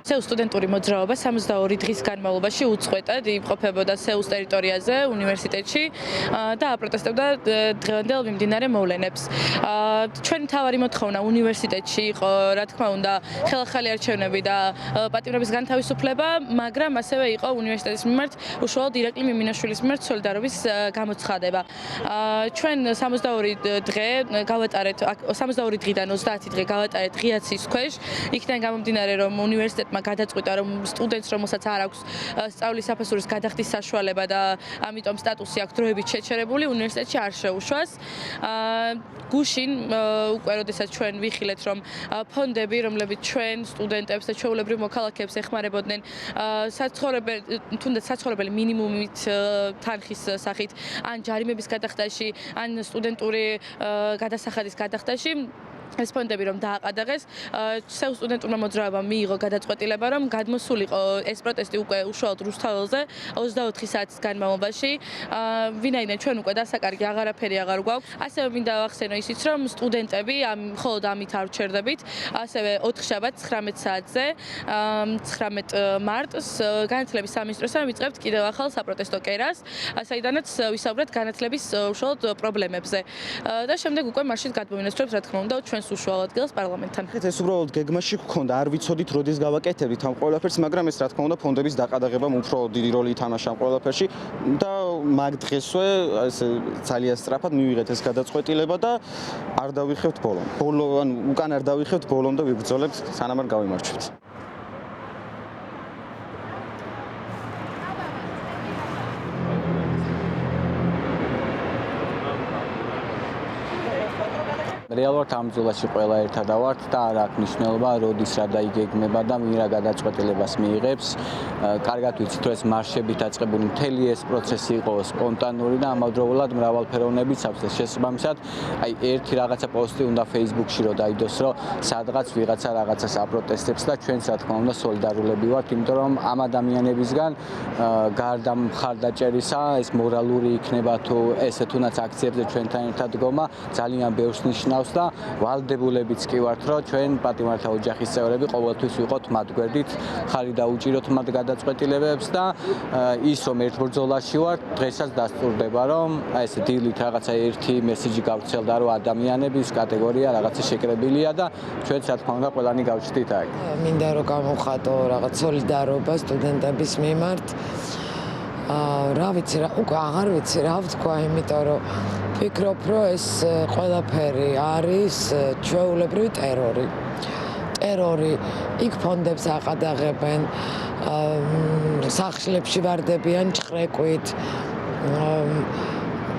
სეუს სტუდენტური მოძრაობა 62 დღის განმავლობაში უწყვეტად იმყოფებოდა სეუს ტერიტორიაზე, უნივერსიტეტში და აპროტესტებდა დღევანდელ მიმდინარე მოვლენებს. ჩვენ მთავარი მოთხოვნა უნივერსიტეტში იყო, რა თქმა უნდა, ხელახალი არჩევნები და პატიმრების განთავისუფლება, მაგრამ ასევე იყო უნივერსიტეტის მიმართ უშუალოდ ირაკლი მიმინაშვილის მიმართ სოლიდარობის გამოცხადება. ჩვენ 62 დღე გავატარეთ, 62 დღიდან 30 დღე გავატარეთ ღია ცის ქვეშ, იქიდან გამომდინარე, რომ უნივერსიტეტმა გადაწყვიტა, რომ სტუდენტს, რომელსაც არ აქვს სწავლის საფასურის გადახდის საშუალება და ამიტომ სტატუსი აქვს დროებით შეჩერებული, უნივერსიტეტში არ შეუშვას. გუშინ უკვე როდესაც ჩვენ ვიხილეთ, რომ ფონდები, რომლებიც ჩვენ სტუდენტებს და ჩვეულებრივ მოქალაქეებს ეხმარებოდნენ თუნდაც საცხოვრებელი მინიმუმით თანხის სახით, ან ჯარიმების გადახდაში, ან სტუდენტური გადასახადის გადახდაში, ეს ფონდები რომ დააყადაღეს, სეუს სტუდენტურმა მოძრაობამ მიიღო გადაწყვეტილება, რომ გადმოსულიყო ეს პროტესტი უკვე უშუალოდ რუსთაველზე 24 საათის განმავლობაში. ვინაიდან ჩვენ უკვე დასაკარგი აღარაფერი აღარ გვაქვს. ასევე მინდა ვახსენო ისიც, რომ სტუდენტები მხოლოდ ამით არ ვჩერდებით, ასევე 4 შაბათს 19 საათზე, 19 მარტს განათლების სამინისტროსთან ვიწყებთ კიდევ ახალ საპროტესტო კერას, საიდანაც ვისაუბრებთ განათლების უშუალოდ პრობლემებზე. და შემდეგ უკვე მაშინ გადმოვინაცვლებთ, რა თქმა უნდა, ჩვენს უშუალო ადგილს პარლამენტთან. ეს უბრალოდ გეგმაში გქონდა, არ ვიცოდით როდის გავაკეთებდით ამ ყველაფერს, მაგრამ ეს რა თქმა უნდა ფონდების დაყადაღებამ უფრო დიდი როლი ითამაშა ამ ყველაფერში და მაგ დღესვე ეს ძალიან სწრაფად მივიღეთ ეს გადაწყვეტილება და არ დავიხევთ ბოლომდე. ან უკან არ დავიხევთ ბოლომდე ვიბრძოლებთ, სანამ არ გავიმარჯვებთ. რეალურად ამ ბრძოლაში ყველა ერთად ვართ და არ აქვს მნიშვნელობა, როდის რა დაიგეგმება და ვინ რა გადაწყვეტილებას მიიღებს. კარგად ვიცით, რომ ეს მარშებით დაწყებული მთელი ეს პროცესი იყო სპონტანური და ამავდროულად მრავალფეროვნებით აქვს და შესაბამისად, ერთი რაღაცა პოსტი უნდა Facebook-ში რომ დაიდოს, რომ სადღაც ვიღაცა რაღაცას აპროტესტებს და ჩვენც რა თქმა უნდა სოლიდარულები ვართ, იმიტომ რომ ამ ადამიანებისგან გარდა მხარდაჭერისა, ეს მორალური იქნება თუ ესე თუნდაც აქციებზე ჩვენთან ერთად დგომა, ძალიან ბევრს ნიშნავს და ვალდებულებიც კი ვართ, რომ ჩვენ პატიმართა ოჯახის წევრები ყოველთვის ვიყოთ მათ გვერდით, ხარი დაუჭიროთ მათ გადაწყვეტილებებს და ის რომ ერთ ბრძოლაში ვართ, დღესაც დასტურდება, რომ ესე დილით რაღაცა ერთი მესიჯი გავრცელდა, რომ ადამიანების კატეგორია რაღაცა შეკრებილია და ჩვენც რა თქმა უნდა ყველანი გავჩნდით აქ. მინდა რომ გამოვხატო რაღაც სოლიდარობა სტუდენტების მიმართ. რა ვიცი, უკვე აღარ ვიცი რა ვთქვა, იმიტომ რომ ვფიქრობ, რომ ეს ყველაფერი არის ჩვეულებრივი ტერორი. ტერორი, იქ ფონდებს აყადაღებენ, სახლებში ვარდებიან ჭყრეკვით.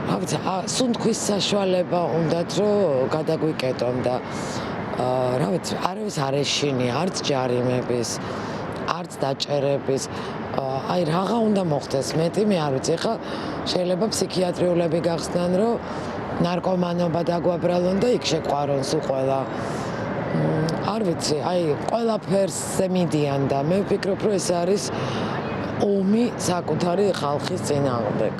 რა ვიცი, სუნთქვის საშუალება უნდათ, რომ გადაგვიკეტონ და რა ვიცი, არავის არ ეშინია, არც ჯარიმების, არც დაჭერების. აი რაღა უნდა მოხდეს, მეტი მე არ ვიცი, ხა შეიძლება ფსიქიატრიულები გახსნან, რომ ნარკომანობა დაგვაბრალონ და იქ შეყვარონ სულ ყველა. არ ვიცი, აი ყველაფერზე მიდიან და მე ვფიქრობ, რომ ეს არის ომი საკუთარი ხალხის წინააღმდეგ.